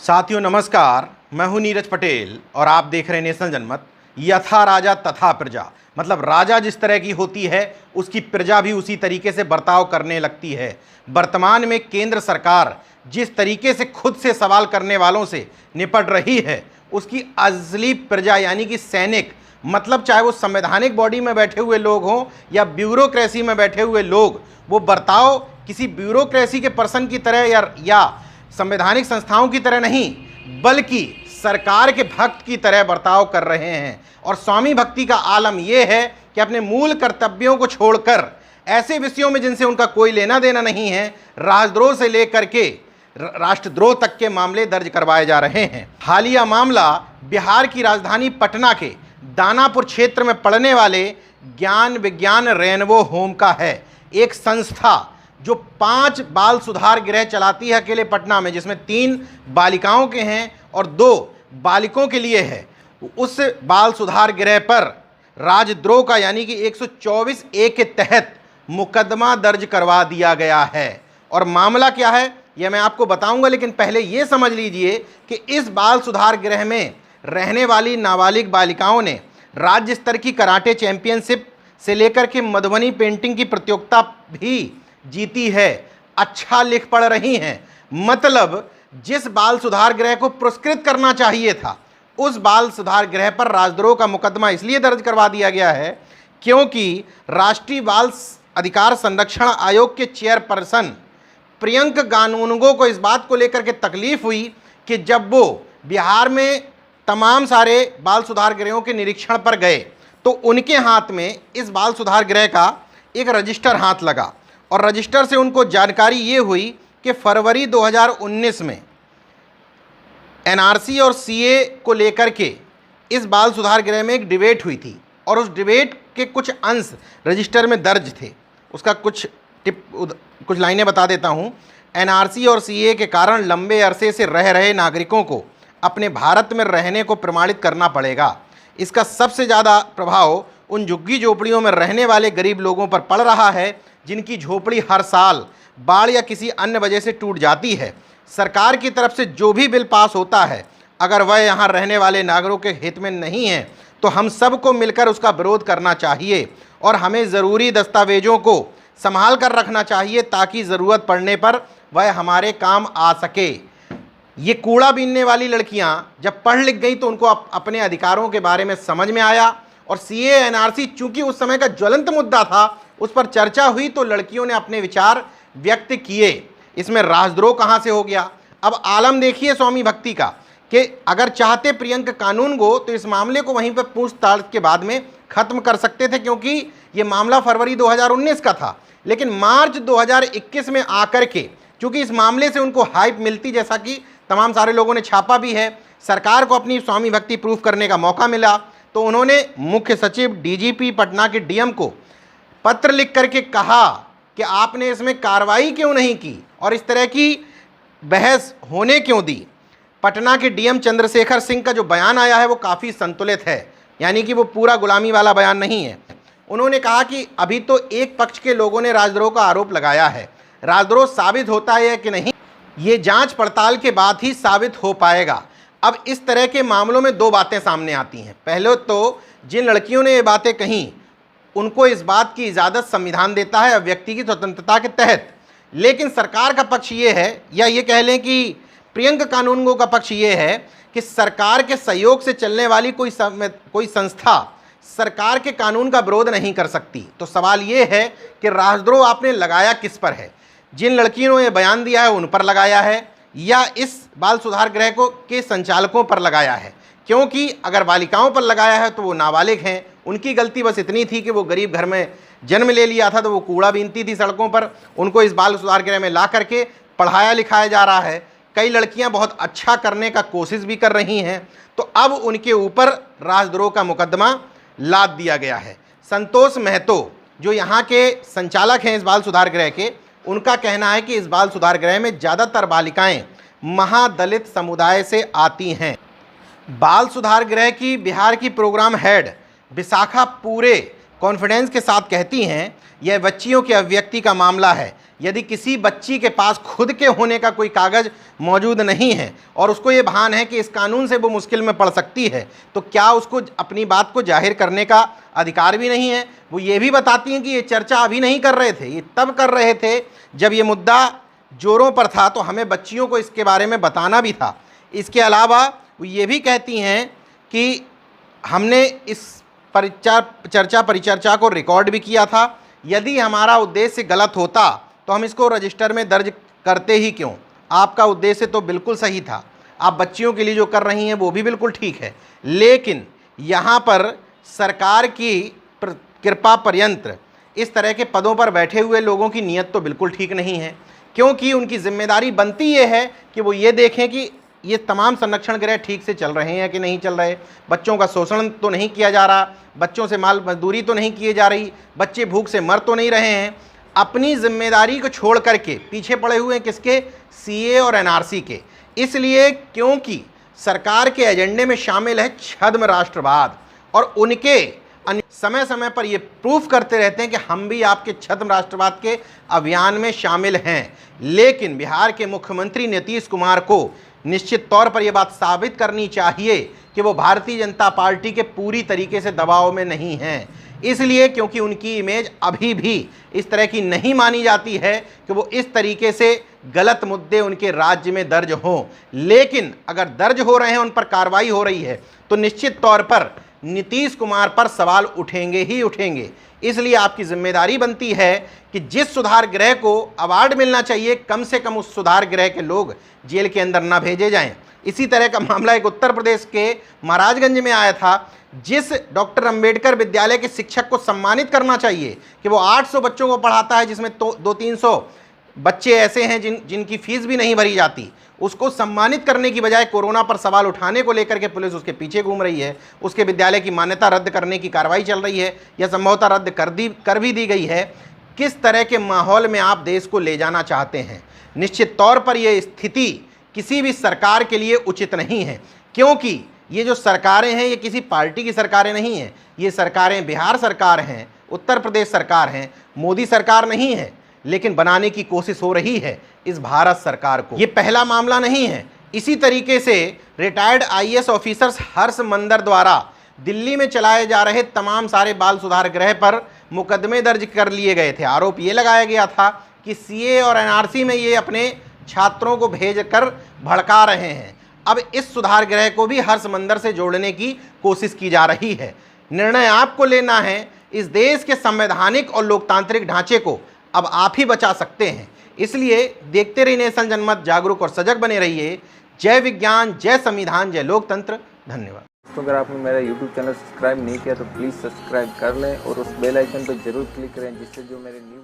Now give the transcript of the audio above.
साथियों नमस्कार, मैं हूं नीरज पटेल और आप देख रहे हैं नेशनल जनमत। यथा राजा तथा प्रजा, मतलब राजा जिस तरह की होती है उसकी प्रजा भी उसी तरीके से बर्ताव करने लगती है। वर्तमान में केंद्र सरकार जिस तरीके से खुद से सवाल करने वालों से निपट रही है, उसकी असली प्रजा यानी कि सैनिक, मतलब चाहे वो संवैधानिक बॉडी में बैठे हुए लोग हों या ब्यूरोक्रेसी में बैठे हुए लोग, वो बर्ताव किसी ब्यूरोक्रेसी के पर्सन की तरह या संवैधानिक संस्थाओं की तरह नहीं, बल्कि सरकार के भक्त की तरह बर्ताव कर रहे हैं। और स्वामी भक्ति का आलम यह है कि अपने मूल कर्तव्यों को छोड़कर ऐसे विषयों में जिनसे उनका कोई लेना देना नहीं है, राजद्रोह से लेकर के राष्ट्रद्रोह तक के मामले दर्ज करवाए जा रहे हैं। हालिया मामला बिहार की राजधानी पटना के दानापुर क्षेत्र में पड़ने वाले ज्ञान विज्ञान रेनबो होम का है। एक संस्था जो 5 बाल सुधार गृह चलाती है अकेले पटना में, जिसमें 3 बालिकाओं के हैं और 2 बालिकों के लिए है। उस बाल सुधार गृह पर राजद्रोह का यानी कि 124 ए के तहत मुकदमा दर्ज करवा दिया गया है। और मामला क्या है यह मैं आपको बताऊंगा, लेकिन पहले ये समझ लीजिए कि इस बाल सुधार गृह में रहने वाली नाबालिग बालिकाओं ने राज्य स्तर की कराटे चैंपियनशिप से लेकर के मधुबनी पेंटिंग की प्रतियोगिता भी जीती है। अच्छा लिख पढ़ रही हैं, मतलब जिस बाल सुधार गृह को पुरस्कृत करना चाहिए था, उस बाल सुधार गृह पर राजद्रोह का मुकदमा इसलिए दर्ज करवा दिया गया है क्योंकि राष्ट्रीय बाल अधिकार संरक्षण आयोग के चेयरपर्सन प्रियंका गानूनगो को इस बात को लेकर के तकलीफ हुई कि जब वो बिहार में तमाम सारे बाल सुधार गृहों के निरीक्षण पर गए तो उनके हाथ में इस बाल सुधार गृह का एक रजिस्टर हाथ लगा। और रजिस्टर से उनको जानकारी ये हुई कि फरवरी 2019 में एनआरसी और सीए को लेकर के इस बाल सुधार गृह में एक डिबेट हुई थी और उस डिबेट के कुछ अंश रजिस्टर में दर्ज थे। उसका कुछ लाइनें बता देता हूँ। एनआरसी और सीए के कारण लंबे अरसे से रह रहे नागरिकों को अपने भारत में रहने को प्रमाणित करना पड़ेगा। इसका सबसे ज़्यादा प्रभाव उन झुग्गी झोपड़ियों में रहने वाले गरीब लोगों पर पड़ रहा है जिनकी झोपड़ी हर साल बाढ़ या किसी अन्य वजह से टूट जाती है। सरकार की तरफ से जो भी बिल पास होता है, अगर वह यहाँ रहने वाले नागरिकों के हित में नहीं है तो हम सबको मिलकर उसका विरोध करना चाहिए और हमें ज़रूरी दस्तावेज़ों को संभाल कर रखना चाहिए ताकि ज़रूरत पड़ने पर वह हमारे काम आ सके। ये कूड़ा बीनने वाली लड़कियां जब पढ़ लिख गई तो उनको अपने अधिकारों के बारे में समझ में आया और सीए एनआरसी चूंकि उस समय का ज्वलंत मुद्दा था, उस पर चर्चा हुई तो लड़कियों ने अपने विचार व्यक्त किए। इसमें राजद्रोह कहाँ से हो गया? अब आलम देखिए स्वामी भक्ति का कि अगर चाहते प्रियंका कानूनगो तो इस मामले को वहीं पर पूछताछ के बाद में ख़त्म कर सकते थे, क्योंकि ये मामला फरवरी 2019 का था। लेकिन मार्च 2021 में आकर के चूँकि इस मामले से उनको हाइप मिलती, जैसा कि तमाम सारे लोगों ने छापा भी है, सरकार को अपनी स्वामी भक्ति प्रूफ करने का मौका मिला, तो उन्होंने मुख्य सचिव डीजीपी पटना के डीएम को पत्र लिख करके कहा कि आपने इसमें कार्रवाई क्यों नहीं की और इस तरह की बहस होने क्यों दी। पटना के डीएम चंद्रशेखर सिंह का जो बयान आया है वो काफ़ी संतुलित है, यानी कि वो पूरा गुलामी वाला बयान नहीं है। उन्होंने कहा कि अभी तो एक पक्ष के लोगों ने राजद्रोह का आरोप लगाया है, राजद्रोह साबित होता है कि नहीं ये जांच पड़ताल के बाद ही साबित हो पाएगा। अब इस तरह के मामलों में 2 बातें सामने आती हैं। पहले तो जिन लड़कियों ने ये बातें कहीं उनको इस बात की इजाज़त संविधान देता है व्यक्ति की स्वतंत्रता के तहत, लेकिन सरकार का पक्ष ये है, या ये कह लें कि प्रियंका कानूनगो का पक्ष ये है कि सरकार के सहयोग से चलने वाली कोई संस्था सरकार के कानून का विरोध नहीं कर सकती। तो सवाल ये है कि राजद्रोह आपने लगाया किस पर है? जिन लड़कियों ने बयान दिया है उन पर लगाया है या इस बाल सुधार गृह के संचालकों पर लगाया है? क्योंकि अगर बालिकाओं पर लगाया है तो वो नाबालिग हैं, उनकी गलती बस इतनी थी कि वो गरीब घर में जन्म ले लिया था, तो वो कूड़ा बीनती थी सड़कों पर, उनको इस बाल सुधार गृह में ला करके पढ़ाया लिखाया जा रहा है। कई लड़कियां बहुत अच्छा करने का कोशिश भी कर रही हैं, तो अब उनके ऊपर राजद्रोह का मुकदमा लाद दिया गया है। संतोष महतो जो यहाँ के संचालक हैं इस बाल सुधार गृह के, उनका कहना है कि इस बाल सुधार गृह में ज़्यादातर बालिकाएं महादलित समुदाय से आती हैं। बाल सुधार गृह की बिहार की प्रोग्राम हेड विशाखा पूरे कॉन्फिडेंस के साथ कहती हैं, यह बच्चियों की अभिव्यक्ति का मामला है, यदि किसी बच्ची के पास खुद के होने का कोई कागज़ मौजूद नहीं है और उसको ये भान है कि इस कानून से वो मुश्किल में पड़ सकती है, तो क्या उसको अपनी बात को जाहिर करने का अधिकार भी नहीं है? वो ये भी बताती हैं कि ये चर्चा अभी नहीं कर रहे थे, ये तब कर रहे थे जब ये मुद्दा जोरों पर था, तो हमें बच्चियों को इसके बारे में बताना भी था। इसके अलावा वो ये भी कहती हैं कि हमने इस चर्चा परिचर्चा को रिकॉर्ड भी किया था। यदि हमारा उद्देश्य गलत होता तो हम इसको रजिस्टर में दर्ज करते ही क्यों? आपका उद्देश्य तो बिल्कुल सही था, आप बच्चियों के लिए जो कर रही हैं वो भी बिल्कुल ठीक है, लेकिन यहाँ पर सरकार की कृपा पर्यंत इस तरह के पदों पर बैठे हुए लोगों की नीयत तो बिल्कुल ठीक नहीं है, क्योंकि उनकी जिम्मेदारी बनती ये है कि वो ये देखें कि ये तमाम संरक्षण गृह ठीक से चल रहे हैं कि नहीं चल रहे, बच्चों का शोषण तो नहीं किया जा रहा, बच्चों से माल मजदूरी तो नहीं की जा रही, बच्चे भूख से मर तो नहीं रहे हैं। अपनी जिम्मेदारी को छोड़ करके पीछे पड़े हुए हैं किसके? सीए और एनआरसी के। इसलिए क्योंकि सरकार के एजेंडे में शामिल है छद्म राष्ट्रवाद, और उनके समय समय पर ये प्रूफ करते रहते हैं कि हम भी आपके छद्म राष्ट्रवाद के अभियान में शामिल हैं। लेकिन बिहार के मुख्यमंत्री नीतीश कुमार को निश्चित तौर पर यह बात साबित करनी चाहिए कि वो भारतीय जनता पार्टी के पूरी तरीके से दबाव में नहीं हैं। इसलिए क्योंकि उनकी इमेज अभी भी इस तरह की नहीं मानी जाती है कि वो इस तरीके से गलत मुद्दे उनके राज्य में दर्ज हों। लेकिन अगर दर्ज हो रहे हैं, उन पर कार्रवाई हो रही है, तो निश्चित तौर पर नीतीश कुमार पर सवाल उठेंगे ही उठेंगे। इसलिए आपकी जिम्मेदारी बनती है कि जिस सुधार गृह को अवार्ड मिलना चाहिए, कम से कम उस सुधार गृह के लोग जेल के अंदर ना भेजे जाएं। इसी तरह का मामला एक उत्तर प्रदेश के महाराजगंज में आया था, जिस डॉक्टर अंबेडकर विद्यालय के शिक्षक को सम्मानित करना चाहिए कि वो 800 बच्चों को पढ़ाता है, जिसमें तो 200-300 बच्चे ऐसे हैं जिनकी फीस भी नहीं भरी जाती। उसको सम्मानित करने की बजाय कोरोना पर सवाल उठाने को लेकर के पुलिस उसके पीछे घूम रही है। उसके विद्यालय की मान्यता रद्द करने की कार्रवाई चल रही है या संभवतः रद्द कर भी दी गई है। किस तरह के माहौल में आप देश को ले जाना चाहते हैं? निश्चित तौर पर यह स्थिति किसी भी सरकार के लिए उचित नहीं है, क्योंकि ये जो सरकारें हैं ये किसी पार्टी की सरकारें नहीं हैं। ये सरकारें बिहार सरकार हैं, उत्तर प्रदेश सरकार हैं, मोदी सरकार नहीं है, लेकिन बनाने की कोशिश हो रही है इस भारत सरकार को। ये पहला मामला नहीं है। इसी तरीके से रिटायर्ड आईएएस ऑफिसर्स हर्ष मंदर द्वारा दिल्ली में चलाए जा रहे तमाम सारे बाल सुधार गृह पर मुकदमे दर्ज कर लिए गए थे। आरोप ये लगाया गया था कि सीए और एनआरसी में ये अपने छात्रों को भेजकर भड़का रहे हैं। अब इस सुधार गृह को भी हर्ष मंदर से जोड़ने की कोशिश की जा रही है। निर्णय आपको लेना है। इस देश के संवैधानिक और लोकतांत्रिक ढांचे को अब आप ही बचा सकते हैं। इसलिए देखते रहिए नेशन जनमत, जागरूक और सजग बने रहिए। जय विज्ञान, जय संविधान, जय लोकतंत्र। धन्यवाद। तो अगर आपने मेरा YouTube चैनल सब्सक्राइब नहीं किया तो प्लीज़ सब्सक्राइब कर लें और उस बेल आइकन पर जरूर क्लिक करें, जिससे जो मेरे न्यू